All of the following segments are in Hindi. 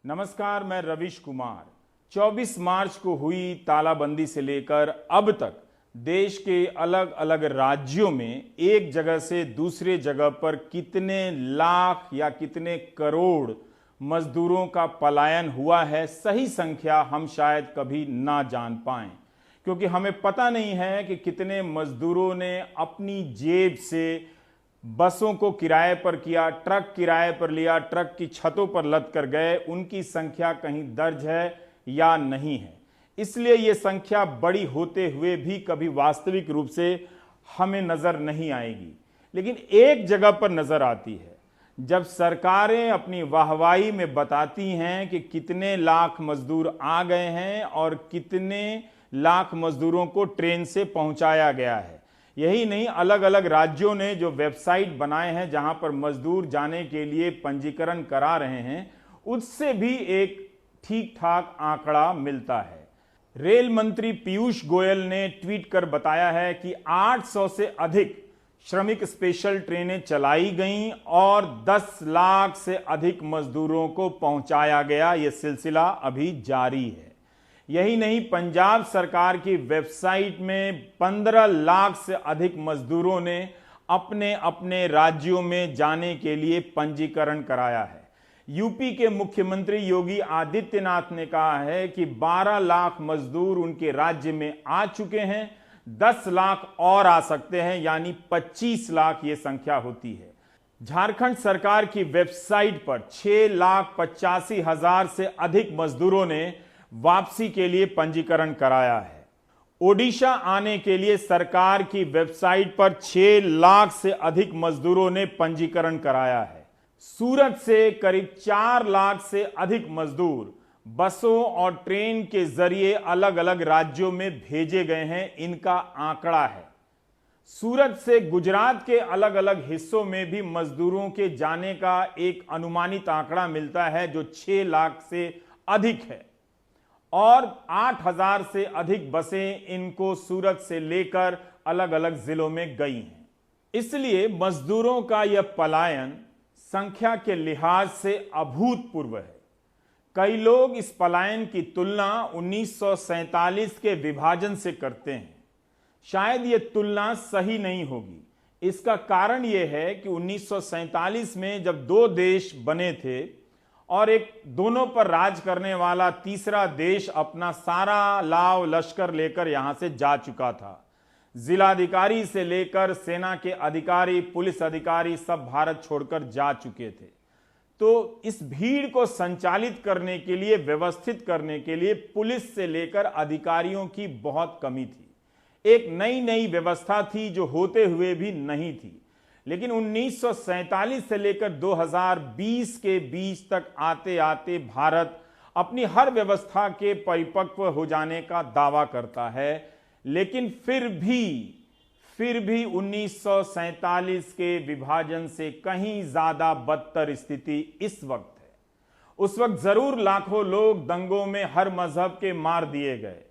नमस्कार, मैं रविश कुमार। 24 मार्च को हुई तालाबंदी से लेकर अब तक देश के अलग अलग राज्यों में एक जगह से दूसरे जगह पर कितने लाख या कितने करोड़ मजदूरों का पलायन हुआ है, सही संख्या हम शायद कभी ना जान पाएं, क्योंकि हमें पता नहीं है कि कितने मजदूरों ने अपनी जेब से बसों को किराए पर किया, ट्रक किराए पर लिया, ट्रक की छतों पर लद कर गए। उनकी संख्या कहीं दर्ज है या नहीं है, इसलिए ये संख्या बड़ी होते हुए भी कभी वास्तविक रूप से हमें नजर नहीं आएगी। लेकिन एक जगह पर नजर आती है, जब सरकारें अपनी वाहवाही में बताती हैं कि कितने लाख मजदूर आ गए हैं और कितने लाख मजदूरों को ट्रेन से पहुंचाया गया है। यही नहीं, अलग अलग राज्यों ने जो वेबसाइट बनाए हैं जहां पर मजदूर जाने के लिए पंजीकरण करा रहे हैं, उससे भी एक ठीक ठाक आंकड़ा मिलता है। रेल मंत्री पीयूष गोयल ने ट्वीट कर बताया है कि 800 से अधिक श्रमिक स्पेशल ट्रेनें चलाई गईं और 10 लाख से अधिक मजदूरों को पहुंचाया गया। यह सिलसिला अभी जारी है। यही नहीं, पंजाब सरकार की वेबसाइट में 15 लाख से अधिक मजदूरों ने अपने अपने राज्यों में जाने के लिए पंजीकरण कराया है। यूपी के मुख्यमंत्री योगी आदित्यनाथ ने कहा है कि 12 लाख मजदूर उनके राज्य में आ चुके हैं, 10 लाख और आ सकते हैं, यानी 25 लाख ये संख्या होती है। झारखंड सरकार की वेबसाइट पर 6,85,000 से अधिक मजदूरों ने वापसी के लिए पंजीकरण कराया है। ओडिशा आने के लिए सरकार की वेबसाइट पर 6 लाख से अधिक मजदूरों ने पंजीकरण कराया है। सूरत से करीब 4 लाख से अधिक मजदूर बसों और ट्रेन के जरिए अलग अलग राज्यों में भेजे गए हैं, इनका आंकड़ा है। सूरत से गुजरात के अलग अलग हिस्सों में भी मजदूरों के जाने का एक अनुमानित आंकड़ा मिलता है जो 6 लाख से अधिक है और 8,000 से अधिक बसें इनको सूरत से लेकर अलग अलग जिलों में गई हैं। इसलिए मजदूरों का यह पलायन संख्या के लिहाज से अभूतपूर्व है। कई लोग इस पलायन की तुलना 1947 के विभाजन से करते हैं। शायद यह तुलना सही नहीं होगी। इसका कारण यह है कि 1947 में जब दो देश बने थे और एक दोनों पर राज करने वाला तीसरा देश अपना सारा लाव लश्कर लेकर यहां से जा चुका था। जिलाधिकारी से लेकर सेना के अधिकारी, पुलिस अधिकारी सब भारत छोड़कर जा चुके थे। तो इस भीड़ को संचालित करने के लिए, व्यवस्थित करने के लिए पुलिस से लेकर अधिकारियों की बहुत कमी थी। एक नई नई व्यवस्था थी जो होते हुए भी नहीं थी। लेकिन 1947 से लेकर 2020 के बीच तक आते आते भारत अपनी हर व्यवस्था के परिपक्व हो जाने का दावा करता है, लेकिन फिर भी 1947 के विभाजन से कहीं ज्यादा बदतर स्थिति इस वक्त है। उस वक्त जरूर लाखों लोग दंगों में हर मजहब के मार दिए गए,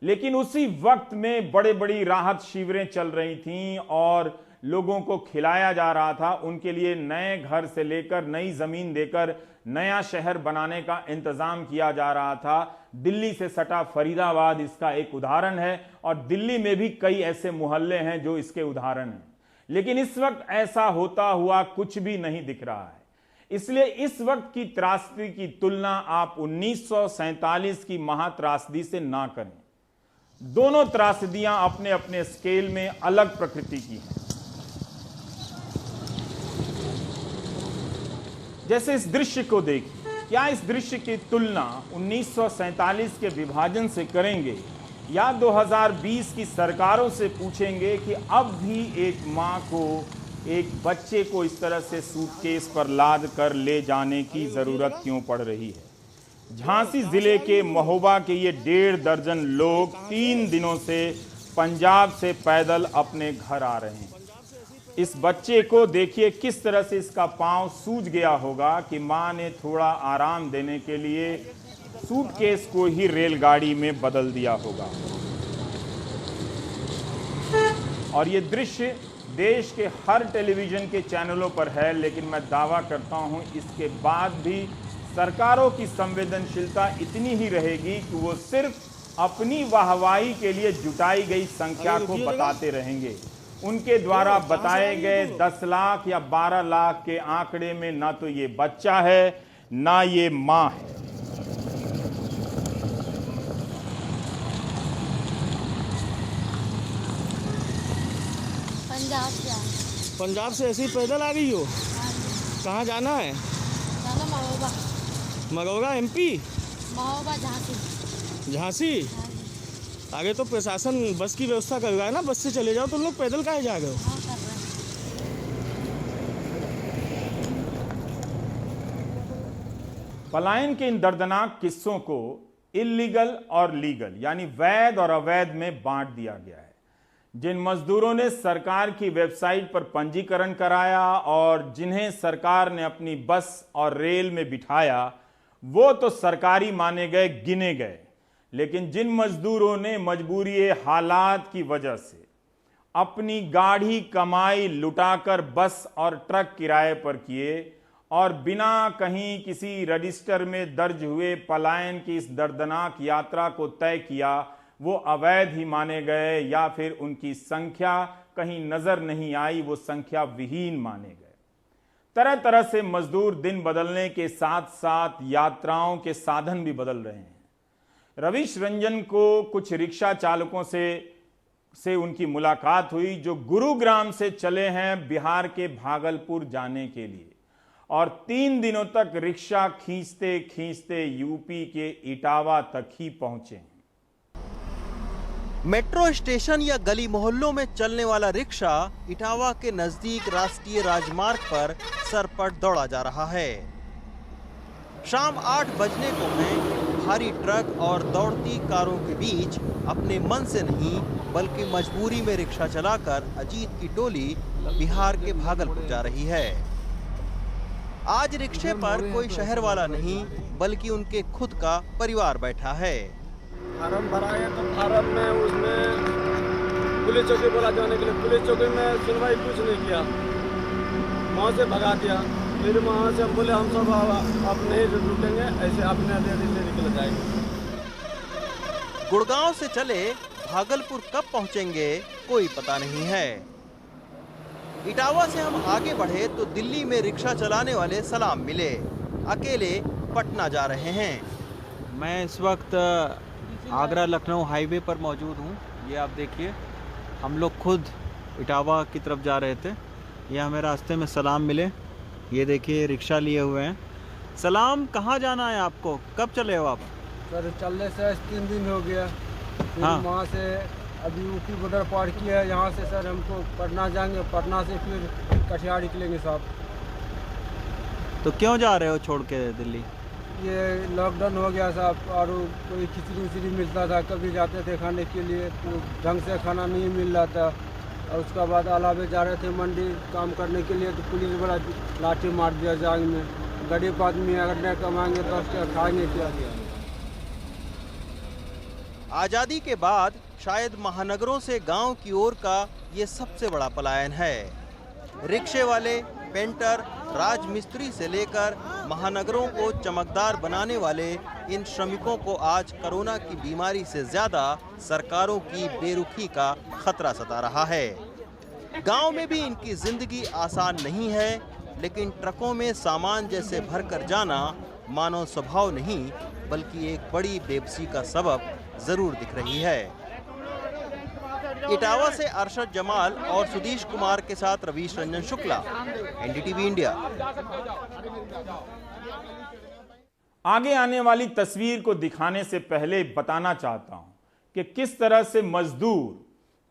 लेकिन उसी वक्त में बड़े बड़ी राहत शिविरें चल रही थीं और लोगों को खिलाया जा रहा था। उनके लिए नए घर से लेकर नई जमीन देकर नया शहर बनाने का इंतजाम किया जा रहा था। दिल्ली से सटा फरीदाबाद इसका एक उदाहरण है और दिल्ली में भी कई ऐसे मोहल्ले हैं जो इसके उदाहरण हैं। लेकिन इस वक्त ऐसा होता हुआ कुछ भी नहीं दिख रहा है। इसलिए इस वक्त की त्रासदी की तुलना आप 1947 की महात्रासदी से ना करें। दोनों त्रासदियां अपने अपने स्केल में अलग प्रकृति की हैं। जैसे इस दृश्य को देखिए, क्या इस दृश्य की तुलना 1947 के विभाजन से करेंगे या 2020 की सरकारों से पूछेंगे कि अब भी एक मां को, एक बच्चे को इस तरह से सूटकेस पर लाद कर ले जाने की जरूरत क्यों पड़ रही है। झांसी जिले के महोबा के ये 1.5 दर्जन लोग 3 दिनों से पंजाब से पैदल अपने घर आ रहे हैं। इस बच्चे को देखिए किस तरह से इसका पांव सूज गया होगा कि मां ने थोड़ा आराम देने के लिए सूटकेस को ही रेलगाड़ी में बदल दिया होगा। और ये दृश्य देश के हर टेलीविजन के चैनलों पर है, लेकिन मैं दावा करता हूं इसके बाद भी सरकारों की संवेदनशीलता इतनी ही रहेगी कि वो सिर्फ अपनी वाहवाही के लिए जुटाई गई संख्या को बताते रहेंगे। उनके द्वारा बताए गए 10 लाख या 12 लाख के आंकड़े में ना तो ये बच्चा है ना ये मां है। पंजाब से ऐसे ही पैदल आ गई हो? कहाँ जाना है? जाना महोबा। मगोगा MP? महोबा झांसी। झांसी? आगे तो प्रशासन बस की व्यवस्था कर रहा है ना, बस से चले जाओ। तुम लोग पैदल काहे जा रहे हो? हाँ, कर रहे हैं। पलायन के इन दर्दनाक किस्सों को इल्लीगल और लीगल यानी वैध और अवैध में बांट दिया गया है। जिन मजदूरों ने सरकार की वेबसाइट पर पंजीकरण कराया और जिन्हें सरकार ने अपनी बस और रेल में बिठाया, वो तो सरकारी माने गए, गिने गए। लेकिन जिन मजदूरों ने मजबूरी हालात की वजह से अपनी गाढ़ी कमाई लुटाकर बस और ट्रक किराए पर किए और बिना कहीं किसी रजिस्टर में दर्ज हुए पलायन की इस दर्दनाक यात्रा को तय किया, वो अवैध ही माने गए या फिर उनकी संख्या कहीं नजर नहीं आई, वो संख्या विहीन माने गए। तरह तरह से मजदूर दिन बदलने के साथ साथ यात्राओं के साधन भी बदल रहे हैं। रवीश रंजन को कुछ रिक्शा चालकों से उनकी मुलाकात हुई जो गुरुग्राम से चले हैं बिहार के भागलपुर जाने के लिए और 3 दिनों तक रिक्शा खींचते खींचते यूपी के इटावा तक ही पहुंचे। मेट्रो स्टेशन या गली मोहल्लों में चलने वाला रिक्शा इटावा के नजदीक राष्ट्रीय राजमार्ग पर सरपट दौड़ा जा रहा है। शाम 8 बजने को है। भारी ट्रक और दौड़ती कारों के बीच अपने मन से नहीं बल्कि मजबूरी में रिक्शा चलाकर अजीत की टोली बिहार के भागलपुर जा रही है। आज रिक्शे पर कोई शहर वाला नहीं बल्कि उनके खुद का परिवार बैठा है। फार्म भराया तो फार्म में उसमें पुलिस चौकी बोला जाने के लिए, पुलिस चौकी में सुनवाई कुछ नहीं किया, वहाँ से भगा दिया। फिर वहाँ से हम बोले हम सब अब नहीं रुकेंगे, ऐसे अपने आदेश से निकल जाएंगे। गुड़गांव से चले भागलपुर कब पहुँचेंगे कोई पता नहीं है। इटावा से हम आगे बढ़े तो दिल्ली में रिक्शा चलाने वाले सलाम मिले। अकेले पटना जा रहे हैं। मैं इस वक्त आगरा लखनऊ हाईवे पर मौजूद हूँ। ये आप देखिए, हम लोग खुद इटावा की तरफ जा रहे थे। ये हमें रास्ते में सलाम मिले। ये देखिए रिक्शा लिए हुए हैं। सलाम, कहाँ जाना है आपको? कब चले हो आप? सर चलने से 3 दिन हो गया। हाँ। वहाँ से अभी यूपी बॉर्डर पार किया है। यहाँ से सर हमको पटना जाएंगे, पटना से फिर कटिहार निकलेंगे साहब। तो क्यों जा रहे हो छोड़ के दिल्ली? ये लॉकडाउन हो गया साहब और कोई खिचड़ी उचड़ी मिलता था, कभी जाते थे खाने के लिए तो ढंग से खाना नहीं मिल रहा था। और उसके बाद अलावे जा रहे थे मंडी काम करने के लिए तो पुलिस बड़ा लाठी मार दिया जांग में। गरीब आदमी अगर नहीं कमाएंगे तो क्या खाएंगे क्या? आजादी के बाद शायद महानगरों से गांव की ओर का ये सबसे बड़ा पलायन है। रिक्शे वाले, पेंटर, राजमिस्त्री से लेकर महानगरों को चमकदार बनाने वाले इन श्रमिकों को आज कोरोना की बीमारी से ज्यादा सरकारों की बेरुखी का खतरा सता रहा है। गांव में भी इनकी जिंदगी आसान नहीं है, लेकिन ट्रकों में सामान जैसे भरकर जाना मानव स्वभाव नहीं बल्कि एक बड़ी बेबसी का सबब जरूर दिख रही है। इटावा से अरशद जमाल और सुदीश कुमार के साथ रवीश रंजन शुक्ला, NDTV इंडिया। आगे आने वाली तस्वीर को दिखाने से पहले बताना चाहता हूं कि किस तरह से मजदूर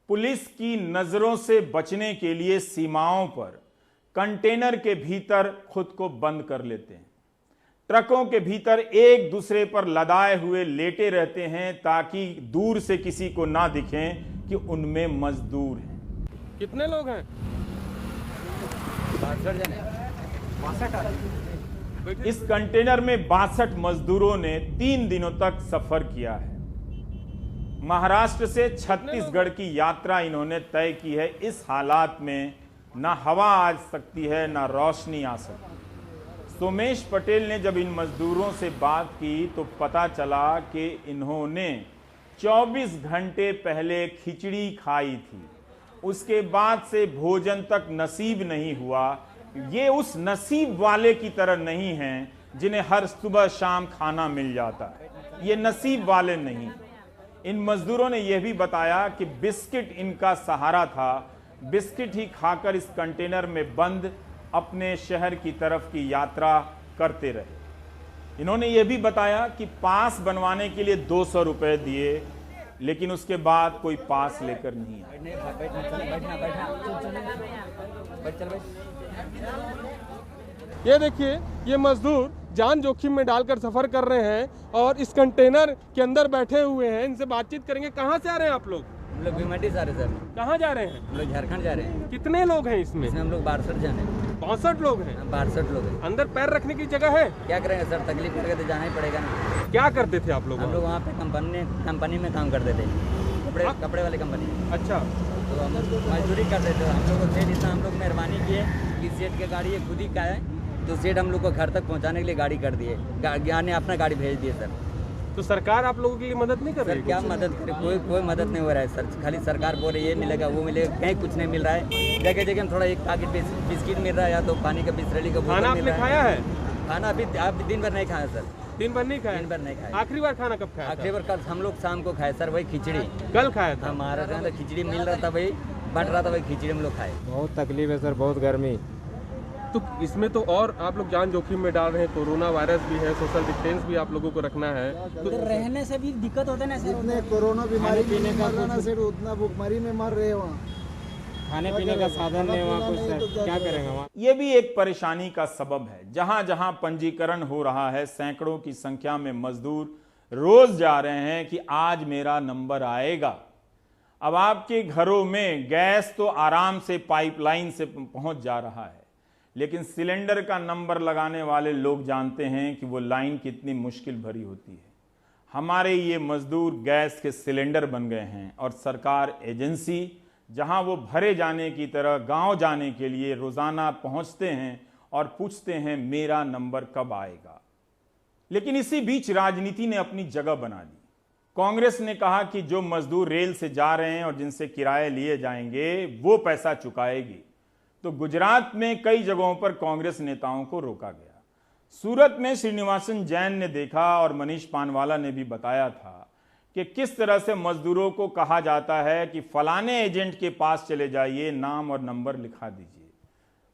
पुलिस की नजरों से बचने के लिए सीमाओं पर कंटेनर के भीतर खुद को बंद कर लेते हैं। ट्रकों के भीतर एक दूसरे पर लदाए हुए लेटे रहते हैं ताकि दूर से किसी को ना दिखें कि उनमें मजदूर हैं। कितने लोग हैं? 62 इस कंटेनर में 62 मजदूरों ने 3 दिनों तक सफर किया है। महाराष्ट्र से छत्तीसगढ़ की यात्रा इन्होंने तय की है। इस हालात में ना हवा आ सकती है ना रोशनी आ सकती है। सोमेश पटेल ने जब इन मजदूरों से बात की तो पता चला कि इन्होंने 24 घंटे पहले खिचड़ी खाई थी, उसके बाद से भोजन तक नसीब नहीं हुआ। ये उस नसीब वाले की तरह नहीं हैं जिन्हें हर सुबह शाम खाना मिल जाता है, ये नसीब वाले नहीं। इन मजदूरों ने यह भी बताया कि बिस्किट इनका सहारा था, बिस्किट ही खाकर इस कंटेनर में बंद अपने शहर की तरफ की यात्रा करते रहे। इन्होंने यह भी बताया कि पास बनवाने के लिए 200 रुपए दिए, लेकिन उसके बाद कोई पास लेकर नहीं आया। ये देखिए, ये मजदूर जान जोखिम में डालकर सफर कर रहे हैं और इस कंटेनर के अंदर बैठे हुए हैं। इनसे बातचीत करेंगे। कहाँ से आ रहे हैं आप लोग? हम लोग भिमंडी से आ रहे सर। कहाँ जा रहे हैं? हम लोग झारखंड जा रहे हैं। कितने लोग हैं इसमें? इसमें हम लोग 62 जन हैं। 62 लोग हैं। 62 लोग हैं। अंदर पैर रखने की जगह है? क्या करेंगे सर, तकलीफ करके तो जाना ही पड़ेगा ना। क्या करते थे आप लोग? हम लोग वहाँ पे कंपनी में काम करते थे, कपड़े वाले कंपनी। अच्छा, तो हम मजदूरी करते थे। हम लोग को सेठ इतना हम लोग मेहरबानी किए कि सेठ की गाड़ी है खुद ही का है, तो सेठ हम लोग को घर तक पहुँचाने के लिए गाड़ी कर दिए, ने अपना गाड़ी भेज दिए सर। तो सरकार आप लोगों के लिए मदद नहीं कर रही? सर क्या मदद करे, कोई मदद नहीं हो रहा है सर। खाली सरकार बोल रही है ये मिलेगा वो मिलेगा, कहीं कुछ नहीं मिल रहा है। जगह जगह में थोड़ा एक पैकेट बिस्किट मिल रहा है या तो पानी का बिस्लरी का बोतल मिल रहा है। खाया है? खाना अभी दिन भर नहीं खाया सर। दिन भर नहीं खाया? दिन भर नहीं खाया। आखिरी बार खाना कब खाया? आखिरी बार कल हम लोग शाम को खाए सर, वही खिचड़ी। कल खाया था? हमारा तो खिचड़ी मिल रहा था, वही बट रहा था, वही खिचड़ी हम लोग खाए। बहुत तकलीफ है सर, बहुत गर्मी। तो इसमें तो और आप लोग जान जोखिम में डाल रहे हैं। कोरोना वायरस भी है, सोशल डिस्टेंस भी आप लोगों को रखना है। तो रहने से भी दिक्कत होता है ना सर। जितने कोरोना बीमारी पीने का ना सर, उतना भूखमरी में मर रहे हैं। वहाँ खाने पीने का साधन नहीं, वहाँ कुछ सर क्या करेंगे वहाँ? ये भी एक परेशानी का सबब है। जहां जहां पंजीकरण हो रहा है, सैकड़ों की संख्या में मजदूर रोज जा रहे हैं कि आज मेरा नंबर आएगा। अब आपके घरों में गैस तो आराम से पाइपलाइन से पहुंच जा रहा है, लेकिन सिलेंडर का नंबर लगाने वाले लोग जानते हैं कि वो लाइन कितनी मुश्किल भरी होती है। हमारे ये मजदूर गैस के सिलेंडर बन गए हैं और सरकार एजेंसी जहां वो भरे जाने की तरह गांव जाने के लिए रोजाना पहुंचते हैं और पूछते हैं मेरा नंबर कब आएगा। लेकिन इसी बीच राजनीति ने अपनी जगह बना ली। कांग्रेस ने कहा कि जो मजदूर रेल से जा रहे हैं और जिनसे किराए लिए जाएंगे वो पैसा चुकाएगी। तो गुजरात में कई जगहों पर कांग्रेस नेताओं को रोका गया। सूरत में श्रीनिवासन जैन ने देखा और मनीष पानवाला ने भी बताया था कि किस तरह से मजदूरों को कहा जाता है कि फलाने एजेंट के पास चले जाइए, नाम और नंबर लिखा दीजिए।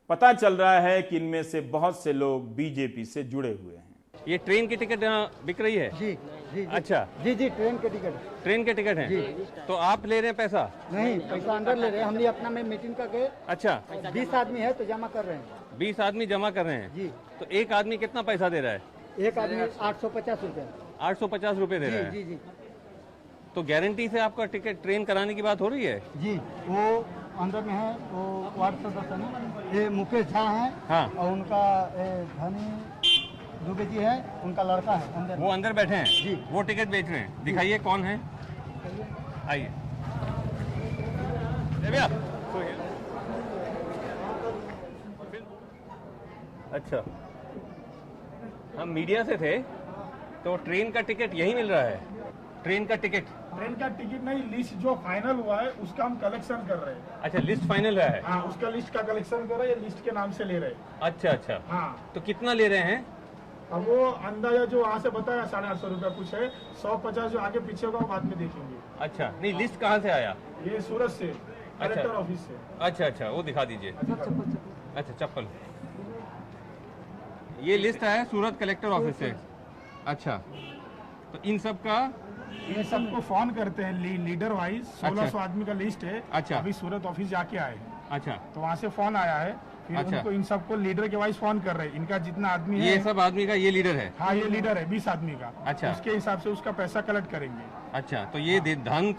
पता चल रहा है कि इनमें से बहुत से लोग बीजेपी से जुड़े हुए हैं। ये ट्रेन की टिकट बिक रही है? जी जी अच्छा जी जी, ट्रेन के टिकट। ट्रेन के टिकट है? तो आप ले रहे हैं पैसा? नहीं, पैसा अंदर ले रहे हैं। हमने अपना में मीटिंग करके अच्छा 20 आदमी है तो जमा कर रहे हैं। 20 आदमी जमा कर रहे हैं जी। तो एक आदमी कितना पैसा दे रहा है? एक आदमी 850 रुपये। 850 रुपये दे रहा है? जी जी। तो गारंटी से आपका टिकट ट्रेन कराने की बात हो रही है? जी, वो अंदर में है, वो वार्ड सदस्य है, ये मुकेश झा है। हाँ। और उनका धनी दुबे जी है, उनका लड़का है अंदर। वो अंदर बैठे हैं जी। वो टिकट बेच रहे हैं। दिखाइए कौन है, आइए भैया। अच्छा, हम मीडिया से थे तो ट्रेन का टिकट यही मिल रहा है? ट्रेन का टिकट नहीं, लिस्ट जो फाइनल हुआ है उसका हम कलेक्शन कर रहे हैं। अच्छा, लिस्ट फाइनल है? हाँ, उसका लिस्ट का कलेक्शन कर रहे हैं, लिस्ट के नाम से ले रहे हैं। अच्छा अच्छा। हाँ। तो कितना ले रहे हैं? अब वो अंदाजा जो वहाँ से बताया 850 रुपया कुछ है। 150 जो आगे पीछे होगा बाद में देखेंगे। अच्छा, नहीं लिस्ट कहाँ से आया? ये सूरत से, कलेक्टर ऑफिस से। अच्छा अच्छा, वो दिखा दीजिए। अच्छा, चप्पल। ये लिस्ट है सूरत कलेक्टर ऑफिस से। अच्छा, तो इन सब का ये सबको फोन करते हैं लीडर वाइज। 1600 आदमी का लिस्ट है। अच्छा। अभी सूरत ऑफिस जाके आए। अच्छा, तो वहाँ से फोन आया है, फिर अच्छा। उनको इन सबको लीडर के वाइज फोन कर रहे हैं। इनका जितना आदमी है, ये सब आदमी का ये लीडर है? हाँ, ये लीडर है 20 आदमी का। अच्छा। उसके हिसाब से उसका पैसा कलेक्ट करेंगे। अच्छा, तो ये धनु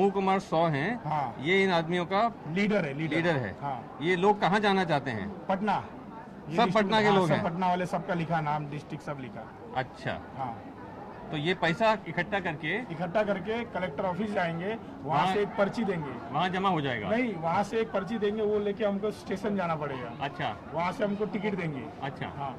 कुमार 100 हैं। हाँ। ये इन आदमियों का लीडर है। लीडर है। हाँ। ये लोग कहाँ जाना चाहते हैं? पटना। सब पटना के लोग हैं? सब पटना वाले, सबका लिखा नाम, डिस्ट्रिक्ट सब लिखा। अच्छा। हाँ। तो ये पैसा इकट्ठा करके कलेक्टर ऑफिस जाएंगे, वहाँ से एक पर्ची देंगे। वहाँ जमा हो जाएगा? नहीं, वहाँ से एक पर्ची देंगे, वो लेके हमको स्टेशन जाना पड़ेगा। अच्छा। वहाँ से हमको टिकट देंगे। अच्छा। हाँ।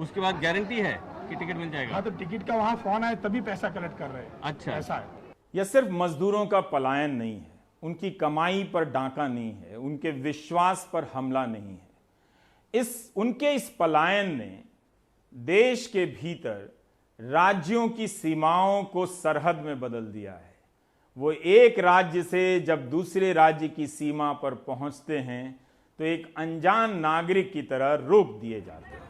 उसके बाद गारंटी है कि टिकट मिल जाएगा? हाँ, तो टिकट का वहाँ फोन आए तभी पैसा कलेक्ट कर रहे हैं। अच्छा, ऐसा है। यह सिर्फ मजदूरों का पलायन नहीं है, उनकी कमाई पर डाका नहीं है, उनके विश्वास पर हमला नहीं है। उनके इस पलायन ने देश के भीतर राज्यों की सीमाओं को सरहद में बदल दिया है। वो एक राज्य से जब दूसरे राज्य की सीमा पर पहुंचते हैं तो एक अनजान नागरिक की तरह रोक दिए जाते हैं।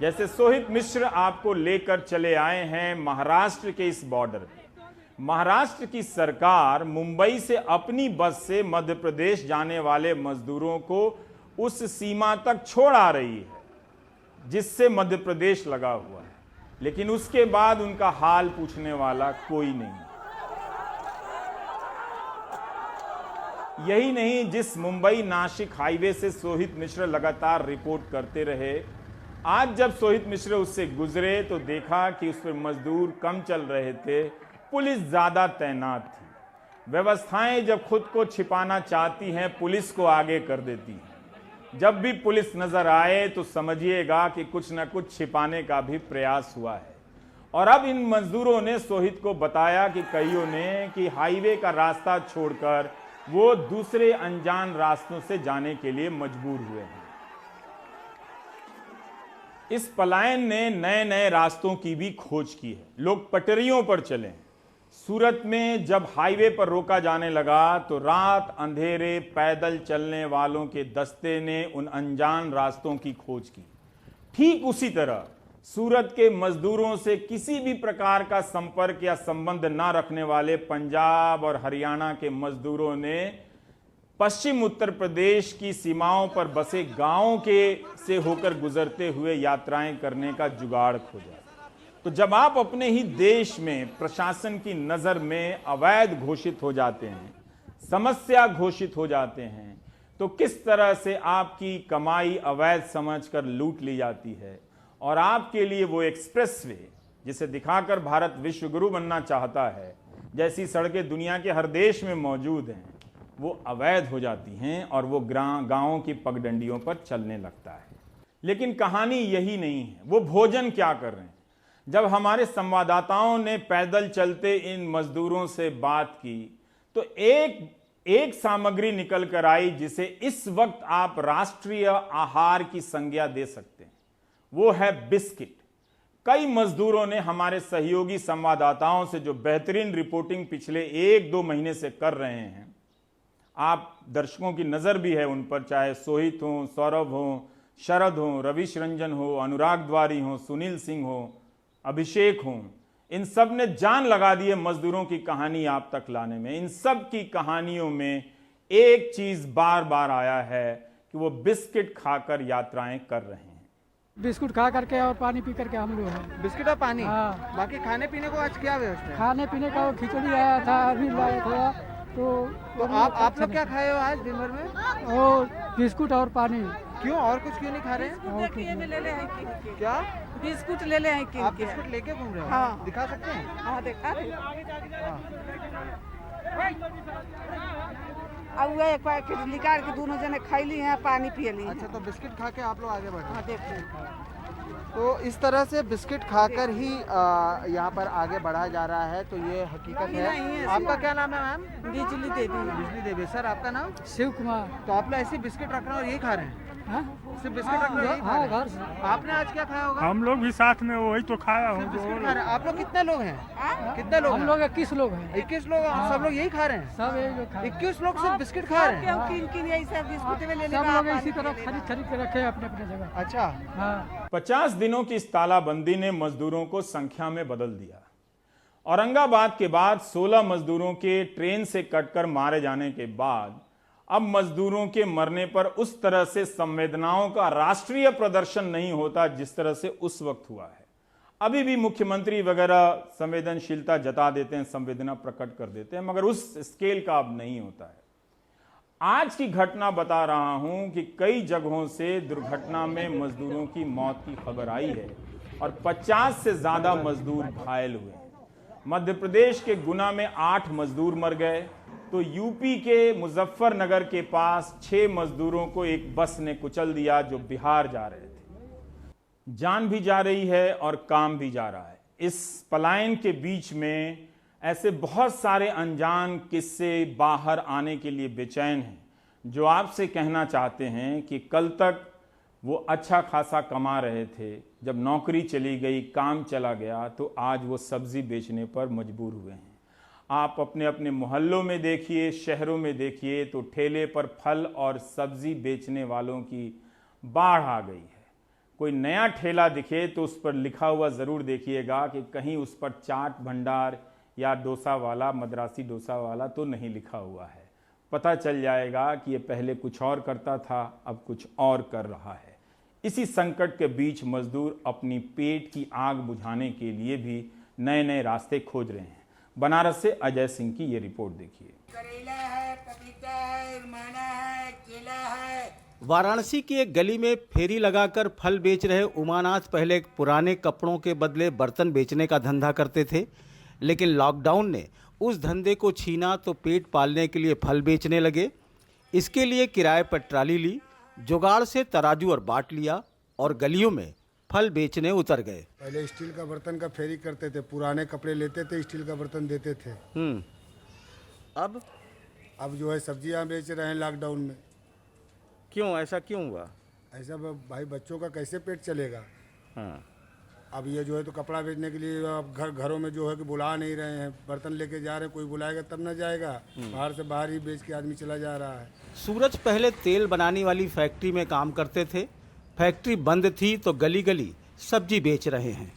जैसे सोहित मिश्र आपको लेकर चले आए हैं महाराष्ट्र के इस बॉर्डर पे। महाराष्ट्र की सरकार मुंबई से अपनी बस से मध्य प्रदेश जाने वाले मजदूरों को उस सीमा तक छोड़ आ रही है जिससे मध्य प्रदेश लगा हुआ है, लेकिन उसके बाद उनका हाल पूछने वाला कोई नहीं। यही नहीं, जिस मुंबई नासिक हाईवे से सोहित मिश्र लगातार रिपोर्ट करते रहे, आज जब सोहित मिश्र उससे गुजरे तो देखा कि उस पर मजदूर कम चल रहे थे, पुलिस ज्यादा तैनात थी। व्यवस्थाएं जब खुद को छिपाना चाहती हैं, पुलिस को आगे कर देती हैं। जब भी पुलिस नजर आए तो समझिएगा कि कुछ न कुछ छिपाने का भी प्रयास हुआ है। और अब इन मजदूरों ने सोहित को बताया कि कईयों ने कि हाईवे का रास्ता छोड़कर वो दूसरे अनजान रास्तों से जाने के लिए मजबूर हुए हैं। इस पलायन ने नए नए रास्तों की भी खोज की है। लोग पटरियों पर चले। सूरत में जब हाईवे पर रोका जाने लगा तो रात अंधेरे पैदल चलने वालों के दस्ते ने उन अनजान रास्तों की खोज की। ठीक उसी तरह सूरत के मजदूरों से किसी भी प्रकार का संपर्क या संबंध न रखने वाले पंजाब और हरियाणा के मजदूरों ने पश्चिम उत्तर प्रदेश की सीमाओं पर बसे गांवों के से होकर गुजरते हुए यात्राएं करने का जुगाड़ खोजा। तो जब आप अपने ही देश में प्रशासन की नजर में अवैध घोषित हो जाते हैं, समस्या घोषित हो जाते हैं, तो किस तरह से आपकी कमाई अवैध समझकर लूट ली जाती है और आपके लिए वो एक्सप्रेसवे जिसे दिखाकर भारत विश्व गुरु बनना चाहता है, जैसी सड़कें दुनिया के हर देश में मौजूद हैं, वो अवैध हो जाती हैं और वो गांवों की पगडंडियों पर चलने लगता है। लेकिन कहानी यही नहीं है। वो भोजन क्या कर रहे हैं? जब हमारे संवाददाताओं ने पैदल चलते इन मजदूरों से बात की तो एक सामग्री निकल कर आई जिसे इस वक्त आप राष्ट्रीय आहार की संज्ञा दे सकते हैं। वो है बिस्किट। कई मजदूरों ने हमारे सहयोगी संवाददाताओं से जो बेहतरीन रिपोर्टिंग पिछले 1-2 महीने से कर रहे हैं, आप दर्शकों की नजर भी है उन पर, चाहे सोहित हो, सौरभ हो, शरद हो, रविश रंजन हो, अनुराग द्वारी हो, सुनील सिंह हो, अभिषेक हो, इन सब ने जान लगा दी है मजदूरों की कहानी आप तक लाने में। इन सब की कहानियों में एक चीज बार बार आया है कि वो बिस्किट खाकर यात्राएं कर रहे हैं। बिस्कुट खा करके और पानी पी करके हम लोग हैं। बिस्किट और पानी? हाँ। बाकी खाने पीने को आज क्या व्यवस्था है? खाने पीने का वो खिचड़ी आया था, अभी लाया था। तो आप लोग क्या खाए हो आज दिन भर में? और बिस्कुट और पानी। क्यों, और कुछ क्यों नहीं खा रहे हैं? क्या बिस्कुट ले ले हैं? आप बिस्कुट लेके घूम रहे हो? हाँ। दिखा सकते हैं? हाँ, दिखा दे। अब वो एक पैकेट निकाल के दोनों जने खैली हैं, पानी पिए ली। अच्छा, तो बिस्किट खा के आप लोग आगे बढ़े? हाँ, देखो। तो इस तरह से बिस्किट खाकर ही यहाँ पर आगे बढ़ा जा रहा है। तो ये हकीकत है। आपका क्या नाम है मैम? बिजली देवी। बिजली देवी। सर आपका नाम? शिव कुमार। तो आप लोग ऐसे बिस्किट रख रहे हो और यही खा रहे हैं? हाँ? सिर्फ बिस्किट रख रहे हो? आपने आज क्या खाया होगा? हम लोग भी साथ में वही तो खाया हूँ। बिस्किट खा रहे हैं। आप लोग कितने लोग हैं? कितने लोग? हम लोग 21 लोग हैं। 21 लोग? सब लोग यही खा रहे हैं? सब यही लोग खा रहे हैं। 21 लोग सिर्फ बिस्किट खा रहे हैं? किन यही सब बिस्कुट में ले सब लोग इसी तरह खरीद के रखे हैं अपने अपने जगह। अच्छा। हाँ। 50 दिनों की इस तालाबंदी ने मजदूरों को संख्या में बदल दिया। औरंगाबाद के बाद 16 मजदूरों के ट्रेन से कटकर मारे जाने के बाद अब मजदूरों के मरने पर उस तरह से संवेदनाओं का राष्ट्रीय प्रदर्शन नहीं होता जिस तरह से उस वक्त हुआ है। अभी भी मुख्यमंत्री वगैरह संवेदनशीलता जता देते हैं, संवेदना प्रकट कर देते हैं, मगर उस स्केल का अब नहीं होता है। आज की घटना बता रहा हूं कि कई जगहों से दुर्घटना में मजदूरों की मौत की खबर आई है और 50 से ज्यादा मजदूर घायल हुए। मध्य प्रदेश के गुना में 8 मजदूर मर गए, तो यूपी के मुजफ्फरनगर के पास 6 मजदूरों को एक बस ने कुचल दिया जो बिहार जा रहे थे। जान भी जा रही है और काम भी जा रहा है। इस पलायन के बीच में ऐसे बहुत सारे अनजान किस्से बाहर आने के लिए बेचैन हैं, जो आपसे कहना चाहते हैं कि कल तक वो अच्छा खासा कमा रहे थे, जब नौकरी चली गई, काम चला गया, तो आज वो सब्जी बेचने पर मजबूर हुए हैं। आप अपने अपने मोहल्लों में देखिए, शहरों में देखिए, तो ठेले पर फल और सब्जी बेचने वालों की बाढ़ आ गई है। कोई नया ठेला दिखे तो उस पर लिखा हुआ ज़रूर देखिएगा कि कहीं उस पर चाट भंडार या डोसा वाला, मद्रासी डोसा वाला तो नहीं लिखा हुआ है। पता चल जाएगा कि ये पहले कुछ और करता था, अब कुछ और कर रहा है। इसी संकट के बीच मजदूर अपनी पेट की आग बुझाने के लिए भी नए नए रास्ते खोज रहे हैं। बनारस से अजय सिंह की ये रिपोर्ट देखिए। करेला है, पपीता है, रुमाना है, केला है। वाराणसी की एक गली में फेरी लगाकर फल बेच रहे उमानाथ पहले पुराने कपड़ों के बदले बर्तन बेचने का धंधा करते थे, लेकिन लॉकडाउन ने उस धंधे को छीना तो पेट पालने के लिए फल बेचने लगे। इसके लिए किराए पर ट्राली ली, जुगाड़ से तराजू और बाट लिया और गलियों में फल बेचने उतर गए। पहले स्टील का बर्तन का फेरी करते थे, पुराने कपड़े लेते थे, स्टील का बर्तन देते थे। अब जो है सब्जियां बेच रहे हैं लॉकडाउन में। क्यों, ऐसा क्यों हुआ? ऐसा भाई बच्चों का कैसे पेट चलेगा। हाँ। अब ये जो है तो कपड़ा बेचने के लिए अब घरों में जो है कि बुला नहीं रहे हैं, बर्तन लेके जा रहे हैं, कोई बुलाएगा तब न जाएगा, बाहर से बाहर ही बेच के आदमी चला जा रहा है। सूरज पहले तेल बनाने वाली फैक्ट्री में काम करते थे। फैक्ट्री बंद थी तो गली गली सब्जी बेच रहे हैं।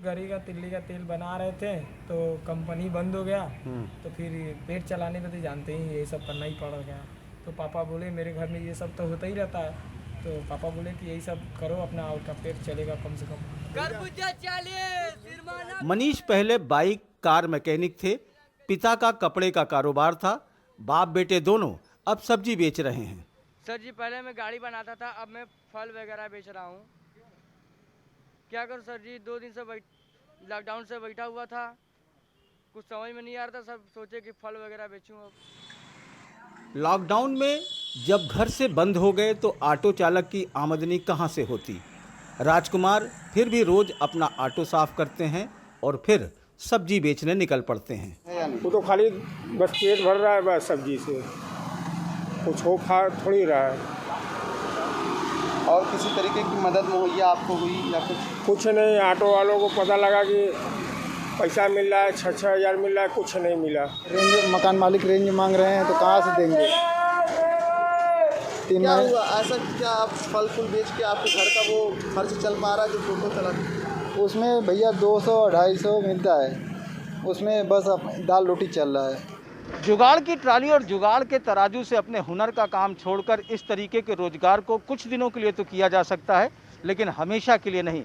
गरी का तिल्ली का तेल बना रहे थे तो कंपनी बंद हो गया, तो फिर पेट चलाने में तो जानते ही ये सब करना ही पड़ गया। तो पापा बोले मेरे घर में ये सब तो होता ही रहता है, तो पापा बोले कि यही सब करो अपना, आपका पेट चलेगा कम से कम। मनीष पहले बाइक कार मैकेनिक थे। पिता का कपड़े का कारोबार था। बाप बेटे दोनों अब सब्जी बेच रहे हैं। सर जी पहले मैं गाड़ी बनाता था, अब मैं फल वगैरह बेच रहा हूँ। क्या करूँ सर जी, 2 दिन से लॉकडाउन से बैठा हुआ था, कुछ समझ में नहीं आ रहा था, सब सोचे कि फल वगैरह बेचूँ। अब लॉकडाउन में जब घर से बंद हो गए तो ऑटो चालक की आमदनी कहाँ से होती। राजकुमार फिर भी रोज अपना ऑटो साफ करते हैं और फिर सब्जी बेचने निकल पड़ते हैं। वो तो खाली बस पेट भर रहा है, बस सब्जी से कुछ हो खा थोड़ी रहा है। और किसी तरीके की मदद मुहैया आपको हुई या कुछ नहीं। ऑटो वालों को पता लगा कि पैसा मिल रहा है, 6-6 हज़ार मिल रहा है, कुछ नहीं मिला। रेंज मकान मालिक रेंज मांग रहे हैं तो कहाँ से देंगे। क्या हुआ ऐसा, क्या आप फल फूल बेच के आपके घर का वो खर्च चल पा रहा है जो टोटो चला? उसमें भैया 200-250 मिलता है, उसमें बस दाल रोटी चल रहा है। जुगाड़ की ट्राली और जुगाड़ के तराजू से अपने हुनर का काम छोड़कर इस तरीके के रोजगार को कुछ दिनों के लिए तो किया जा सकता है, लेकिन हमेशा के लिए नहीं,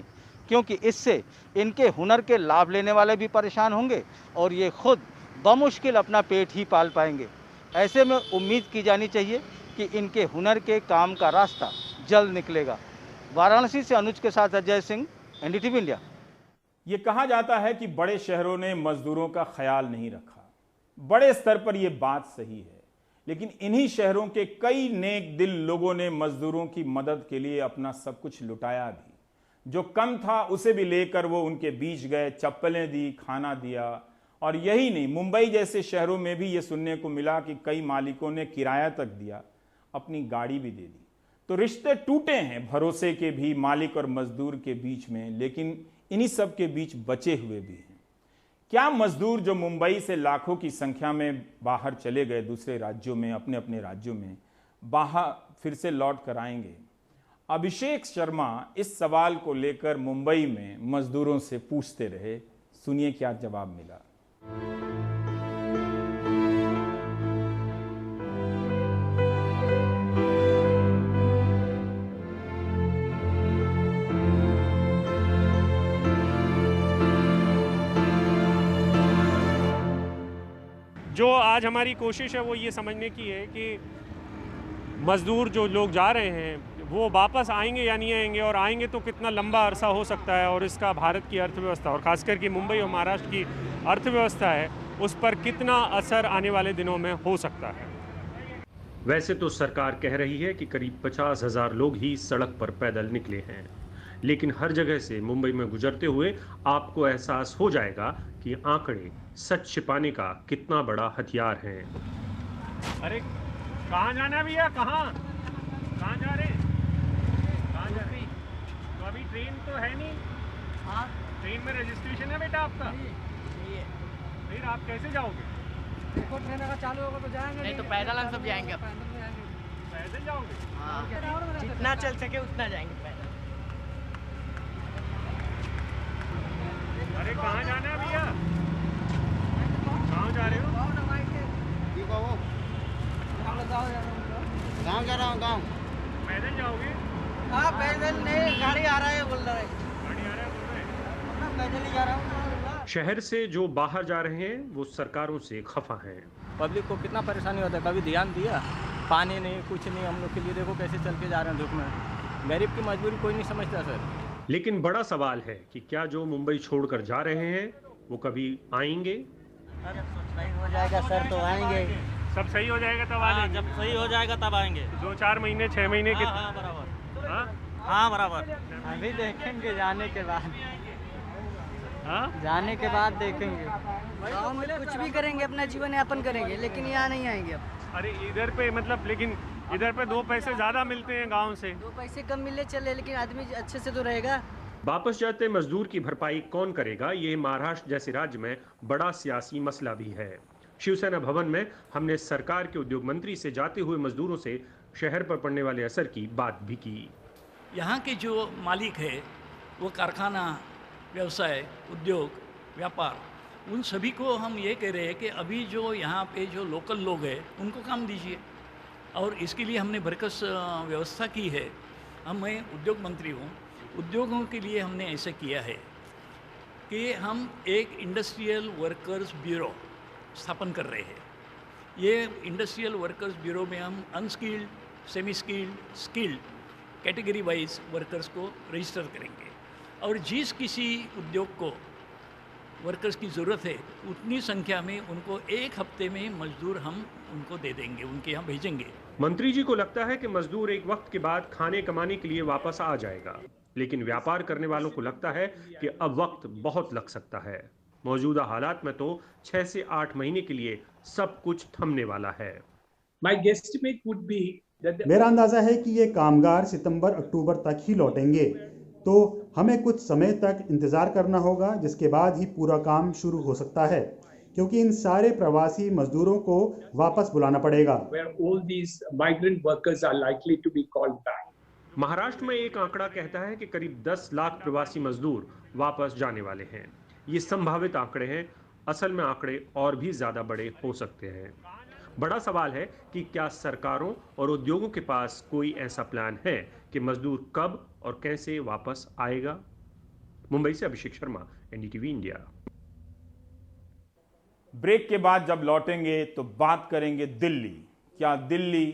क्योंकि इससे इनके हुनर के लाभ लेने वाले भी परेशान होंगे और ये खुद बमुश्किल अपना पेट ही पाल पाएंगे। ऐसे में उम्मीद की जानी चाहिए कि इनके हुनर के काम का रास्ता जल्द निकलेगा। वाराणसी से अनुज के साथ अजय सिंह, एनडीटीवी इंडिया। ये कहा जाता है कि बड़े शहरों ने मजदूरों का ख्याल नहीं रखा। बड़े स्तर पर यह बात सही है, लेकिन इन्हीं शहरों के कई नेक दिल लोगों ने मजदूरों की मदद के लिए अपना सब कुछ लुटाया भी। जो कम था उसे भी लेकर वो उनके बीच गए, चप्पलें दी, खाना दिया। और यही नहीं, मुंबई जैसे शहरों में भी ये सुनने को मिला कि कई मालिकों ने किराया तक दिया, अपनी गाड़ी भी दे दी। तो रिश्ते टूटे हैं भरोसे के भी, मालिक और मजदूर के बीच में, लेकिन इन्हीं सब के बीच बचे हुए भी हैं। क्या मजदूर जो मुंबई से लाखों की संख्या में बाहर चले गए दूसरे राज्यों में, अपने अपने राज्यों में, बाहर फिर से लौट कर आएंगे? अभिषेक शर्मा इस सवाल को लेकर मुंबई में मजदूरों से पूछते रहे। सुनिए क्या जवाब मिला। जो आज हमारी कोशिश है वो ये समझने की है कि मज़दूर जो लोग जा रहे हैं वो वापस आएंगे या नहीं आएंगे, और आएंगे तो कितना लंबा अरसा हो सकता है, और इसका भारत की अर्थव्यवस्था और ख़ासकर कि मुंबई और महाराष्ट्र की अर्थव्यवस्था है उस पर कितना असर आने वाले दिनों में हो सकता है। वैसे तो सरकार कह रही है कि करीब 50,000 लोग ही सड़क पर पैदल निकले हैं, लेकिन हर जगह से मुंबई में गुजरते हुए आपको एहसास हो जाएगा कि आंकड़े सच छिपाने का कितना बड़ा हथियार है। अरे कहाँ जाना है भैया, कहाँ जा रहे हैं? कहाँ जा रहे हैं? तो अभी ट्रेन तो है नहीं। हाँ, ट्रेन में रजिस्ट्रेशन है बेटा आपका? फिर आप कैसे जाओगे? देखो ट्रेन अगर चालू होगा तो जाएंगे, नहीं तो पैदल हम सब जाएंगे। पैदल जाओगे? हाँ, जितना चल सके उतना जाएंगे पैदल। अरे कहाँ जाना है भैया? कहाँ जा रहे हो? गाँव जा रहा हूँ, गाँव। पैदल जाओगे? हाँ पैदल नहीं, गाड़ी आ रहा है बोल रहा है। गाड़ी आ रहा है बोल रहे हैं? पैदल ही जा रहा हूँ। शहर से जो बाहर जा रहे हैं वो सरकारों से खफा हैं। पब्लिक को कितना परेशानी होता है, कभी ध्यान दिया? पानी नहीं, कुछ नहीं, हम लोग के लिए देखो कैसे चल के जा रहे हैं धूप में। गरीब की मजबूरी कोई नहीं समझता सर। लेकिन बड़ा सवाल है कि क्या जो मुंबई छोड़कर जा रहे हैं वो कभी आएंगे? अरे सही हो जाएगा सर तो आएंगे। सब सही हो जाएगा तब आएंगे? जब सही हो जाएगा तब आएंगे। 2-4 महीने 6 महीने के? हाँ बराबर। हाँ बराबर। अभी देखेंगे जाने के बाद। हाँ, जाने के बाद देखेंगे। गाँव में कुछ भी करेंगे, अपना जीवन यापन करेंगे, लेकिन यहाँ नहीं आएंगे अब। अरे इधर पे मतलब, लेकिन इधर पे 2 पैसे ज्यादा मिलते हैं गांव से। 2 पैसे कम मिले चले, लेकिन आदमी अच्छे से तो रहेगा। वापस जाते मजदूर की भरपाई कौन करेगा, ये महाराष्ट्र जैसे राज्य में बड़ा सियासी मसला भी है। शिवसेना भवन में हमने सरकार के उद्योग मंत्री से जाते हुए मजदूरों से शहर पर पड़ने वाले असर की बात भी की। यहाँ के जो मालिक है वो कारखाना, व्यवसाय, उद्योग, व्यापार, उन सभी को हम ये कह रहे हैं कि अभी जो यहाँ पे जो लोकल लोग हैं उनको काम दीजिए, और इसके लिए हमने बरकस व्यवस्था की है। मैं उद्योग मंत्री हूँ, उद्योगों के लिए हमने ऐसे किया है कि हम एक इंडस्ट्रियल वर्कर्स ब्यूरो स्थापन कर रहे हैं। ये इंडस्ट्रियल वर्कर्स ब्यूरो में हम unskilled, semi skilled, skilled category wise workers को रजिस्टर करेंगे, और जिस किसी उद्योग को वर्कर्स की ज़रूरत है उतनी संख्या में उनको 1 हफ्ते में मजदूर हम उनको दे देंगे, उनके यहाँ भेजेंगे। मंत्री जी को लगता है कि मजदूर एक वक्त के बाद खाने कमाने के लिए वापस आ जाएगा, लेकिन व्यापार करने वालों को लगता है कि अब वक्त बहुत लग सकता है। मौजूदा हालात में तो 6 से 8 महीने के लिए सब कुछ थमने वाला है। मेरा अंदाजा है कि ये कामगार सितंबर-अक्टूबर तक ही लौटेंगे, तो हमें कुछ समय तक इंतज़ार करना होगा, जिसके बाद ही पूरा काम शुरू हो सकता है, क्योंकि इन सारे प्रवासी मजदूरों को वापस बुलाना पड़ेगा। महाराष्ट्र में एक आंकड़ा कहता है कि करीब 10 लाख प्रवासी मजदूर वापस जाने वाले हैं। ये संभावित आंकड़े हैं, असल में आंकड़े और भी ज्यादा बड़े हो सकते हैं। बड़ा सवाल है कि क्या सरकारों और उद्योगों के पास कोई ऐसा प्लान है कि मजदूर कब और कैसे वापस आएगा। मुंबई से Abhishek Sharma, NDTV India. Break के बाद जब लौटेंगे तो बात करेंगे दिल्ली। क्या दिल्ली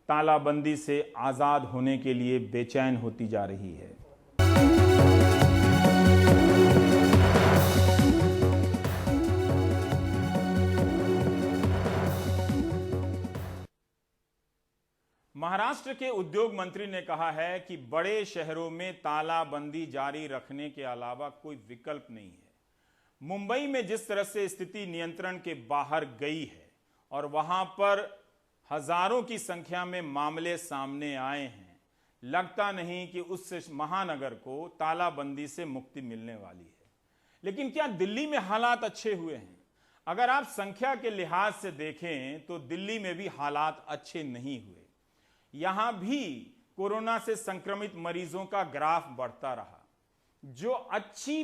तालाबंदी से आजाद होने के लिए बेचैन होती जा रही है? महाराष्ट्र के उद्योग मंत्री ने कहा है कि बड़े शहरों में तालाबंदी जारी रखने के अलावा कोई विकल्प नहीं है। मुंबई में जिस तरह से स्थिति नियंत्रण के बाहर गई है और वहां पर हजारों की संख्या में मामले सामने आए हैं, लगता नहीं कि उस महानगर को तालाबंदी से मुक्ति मिलने वाली है। लेकिन क्या दिल्ली में हालात अच्छे हुए हैं? अगर आप संख्या के लिहाज से देखें तो दिल्ली में भी हालात अच्छे नहीं हुए। यहां भी कोरोना से संक्रमित मरीजों का ग्राफ बढ़ता रहा। जो अच्छी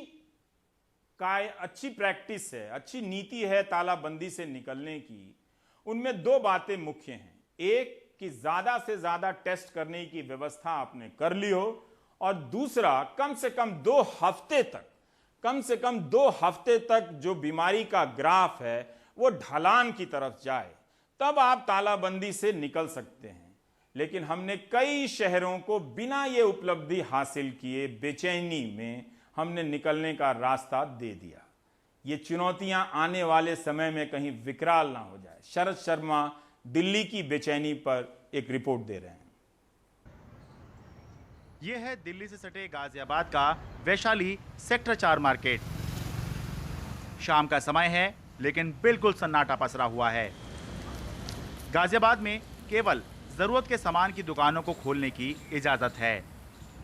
प्रैक्टिस है, अच्छी नीति है तालाबंदी से निकलने की, उनमें 2 बातें मुख्य हैं। एक कि ज्यादा से ज्यादा टेस्ट करने की व्यवस्था आपने कर ली हो, और दूसरा कम से कम 2 हफ्ते तक जो बीमारी का ग्राफ है वो ढलान की तरफ जाए, तब आप तालाबंदी से निकल सकते हैं। लेकिन हमने कई शहरों को बिना ये उपलब्धि हासिल किए बेचैनी में हमने निकलने का रास्ता दे दिया। ये चुनौतियां आने वाले समय में कहीं विकराल ना हो जाए। शरद शर्मा दिल्ली की बेचैनी पर एक रिपोर्ट दे रहे हैं। ये है दिल्ली से सटे गाजियाबाद का वैशाली सेक्टर 4 मार्केट। शाम का समय है लेकिन बिल्कुल सन्नाटा पसरा हुआ है। गाजियाबाद में केवल जरूरत के सामान की दुकानों को खोलने की इजाजत है,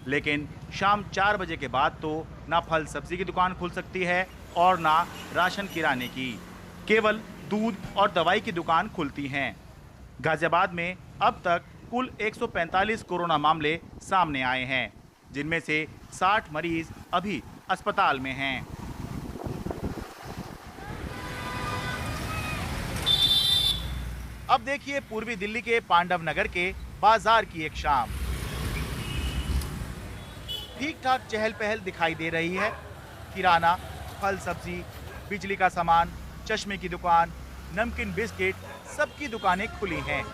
लेकिन शाम 4 बजे के बाद तो ना फल सब्जी की दुकान खुल सकती है और ना राशन किराने की। केवल दूध और दवाई की दुकान खुलती हैं। गाजियाबाद में अब तक कुल 145 कोरोना मामले सामने आए हैं, जिनमें से 60 मरीज अभी अस्पताल में हैं। अब देखिए पूर्वी दिल्ली के पांडव नगर के बाजार की एक शाम। ठीक ठाक चहल पहल दिखाई दे रही है। किराना, फल सब्जी, बिजली का सामान, चश्मे की दुकान, नमकीन बिस्किट, सबकी दुकानें खुली हैं।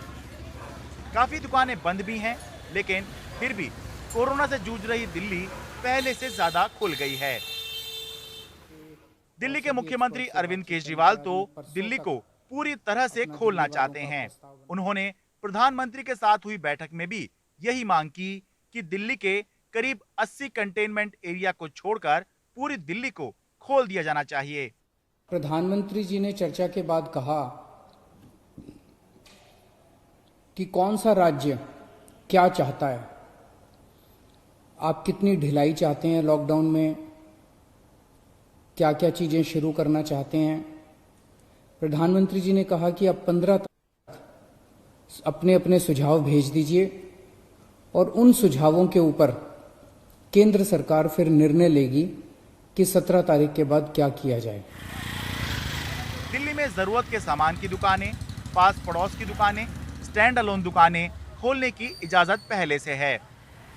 काफी दुकानें बंद भी हैं, लेकिन फिर भी कोरोना से जूझ रही दिल्ली पहले से ज्यादा खुल गई है। दिल्ली के मुख्यमंत्री अरविंद केजरीवाल तो दिल्ली को पूरी तरह से खोलना चाहते हैं। उन्होंने प्रधानमंत्री के साथ हुई बैठक में भी यही मांग की कि दिल्ली के करीब 80 कंटेनमेंट एरिया को छोड़कर पूरी दिल्ली को खोल दिया जाना चाहिए। प्रधानमंत्री जी ने चर्चा के बाद कहा कि कौन सा राज्य क्या चाहता है, आप कितनी ढिलाई चाहते हैं लॉकडाउन में, क्या क्या चीजें शुरू करना चाहते हैं। प्रधानमंत्री जी ने कहा कि आप 15 तक अपने अपने सुझाव भेज दीजिए और उन सुझावों के ऊपर केंद्र सरकार फिर निर्णय लेगी कि 17 तारीख के बाद क्या किया जाए। दिल्ली में जरूरत के सामान की दुकानें, पास पड़ोस की दुकानें, स्टैंड अलोन दुकानें खोलने की इजाजत पहले से है।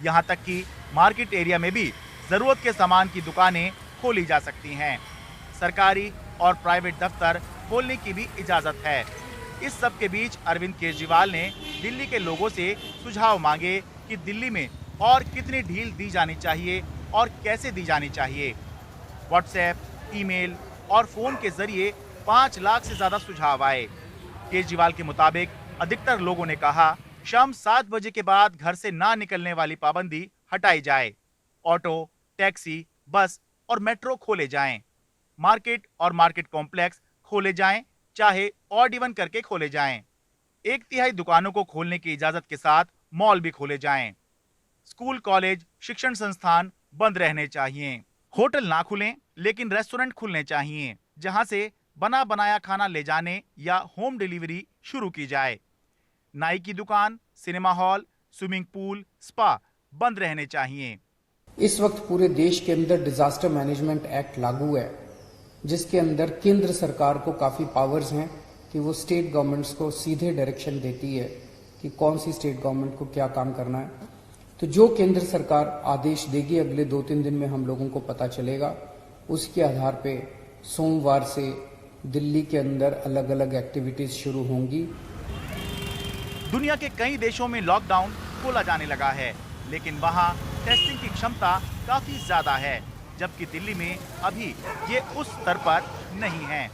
यहां तक कि मार्केट एरिया में भी जरूरत के सामान की दुकानें खोली जा सकती हैं। सरकारी और प्राइवेट दफ्तर खोलने की भी इजाजत है। इस सब के बीच अरविंद केजरीवाल ने दिल्ली के लोगों से सुझाव मांगे कि दिल्ली में और कितनी ढील दी जानी चाहिए और कैसे दी जानी चाहिए। व्हाट्सएप, ईमेल और फोन के जरिए 5 लाख से ज्यादा सुझाव आए। केजरीवाल के मुताबिक अधिकतर लोगों ने कहा शाम 7 बजे के बाद घर से ना निकलने वाली पाबंदी हटाई जाए। ऑटो, टैक्सी, बस और मेट्रो खोले जाएं। मार्केट और मार्केट कॉम्प्लेक्स खोले जाएं, चाहे ऑड इवन करके खोले जाएं। 1/3 दुकानों को खोलने की इजाजत के साथ मॉल भी खोले जाएं। स्कूल, कॉलेज, शिक्षण संस्थान बंद रहने चाहिए। होटल ना खुलें, लेकिन रेस्टोरेंट खुलने चाहिए, जहां से बना बनाया खाना ले जाने या होम डिलीवरी शुरू की जाए। नाई की दुकान, cinema hall, swimming pool, spa बंद रहने चाहिए। इस वक्त पूरे देश के अंदर डिजास्टर मैनेजमेंट एक्ट लागू है, जिसके अंदर केंद्र सरकार को काफी पावर्स हैं कि वो स्टेट गवर्नमेंट्स को सीधे डायरेक्शन देती है कि कौन सी स्टेट गवर्नमेंट को क्या काम करना है। तो जो केंद्र सरकार आदेश देगी अगले 2-3 दिन में हम लोगों को पता चलेगा। उसके आधार पे सोमवार से दिल्ली के अंदर अलग अलग एक्टिविटीज शुरू होंगी। दुनिया के कई देशों में लॉकडाउन खोला जाने लगा है, लेकिन वहां टेस्टिंग की क्षमता काफी ज्यादा है, जबकि दिल्ली में अभी ये उस स्तर पर नहीं है।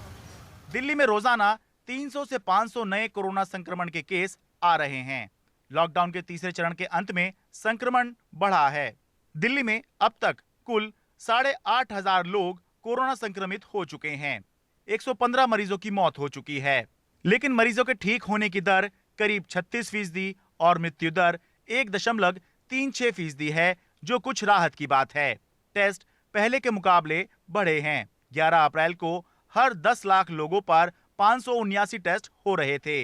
दिल्ली में रोजाना 300 से 500 नए कोरोना संक्रमण के केस आ रहे हैं। लॉकडाउन के तीसरे चरण के अंत में संक्रमण बढ़ा है। दिल्ली में अब तक कुल 8,500 लोग कोरोना संक्रमित हो चुके हैं। 115 मरीजों की मौत हो चुकी है, लेकिन मरीजों के ठीक होने की दर करीब 36% और मृत्यु दर 1.36% है, जो कुछ राहत की बात है। टेस्ट पहले के मुकाबले बढ़े हैं। 11 अप्रैल को हर 10 लाख लोगों पर 579 टेस्ट हो रहे थे।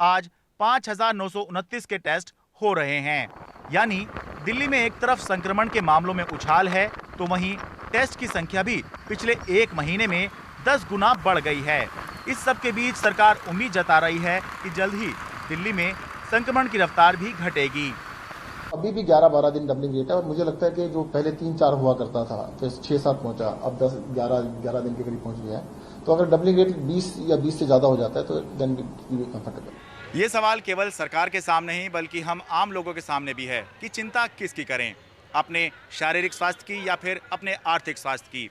आज 5,929 के टेस्ट हो रहे हैं। यानी दिल्ली में एक तरफ संक्रमण के मामलों में उछाल है, तो वहीं टेस्ट की संख्या भी पिछले 1 महीने में 10 गुना बढ़ गई है। इस सब के बीच सरकार उम्मीद जता रही है कि जल्द ही दिल्ली में संक्रमण की रफ्तार भी घटेगी। अभी भी 11-12 दिन डबलिंग रेट है और मुझे लगता है कि जो पहले 3-4 हुआ करता था, फिर 6-7 पहुंचा, अब 10-11 दिन के करीब पहुंच गया है। तो अगर डबलिंग रेट 20 या 20 से ज्यादा हो जाता है तो देन कंफर्टेबल। ये सवाल केवल सरकार के सामने ही बल्कि हम आम लोगों के सामने भी है कि चिंता किसकी करें, अपने शारीरिक स्वास्थ्य की या फिर अपने आर्थिक स्वास्थ्य की।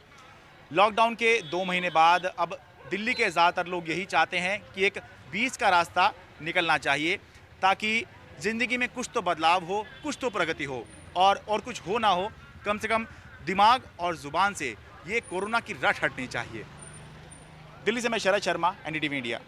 लॉकडाउन के 2 महीने बाद अब दिल्ली के ज़्यादातर लोग यही चाहते हैं कि एक बीच का रास्ता निकलना चाहिए, ताकि ज़िंदगी में कुछ तो बदलाव हो, कुछ तो प्रगति हो, और कुछ हो ना हो, कम से कम दिमाग और ज़ुबान से ये कोरोना की रट हटनी चाहिए। दिल्ली से मैं शरद शर्मा, NDTV इंडिया।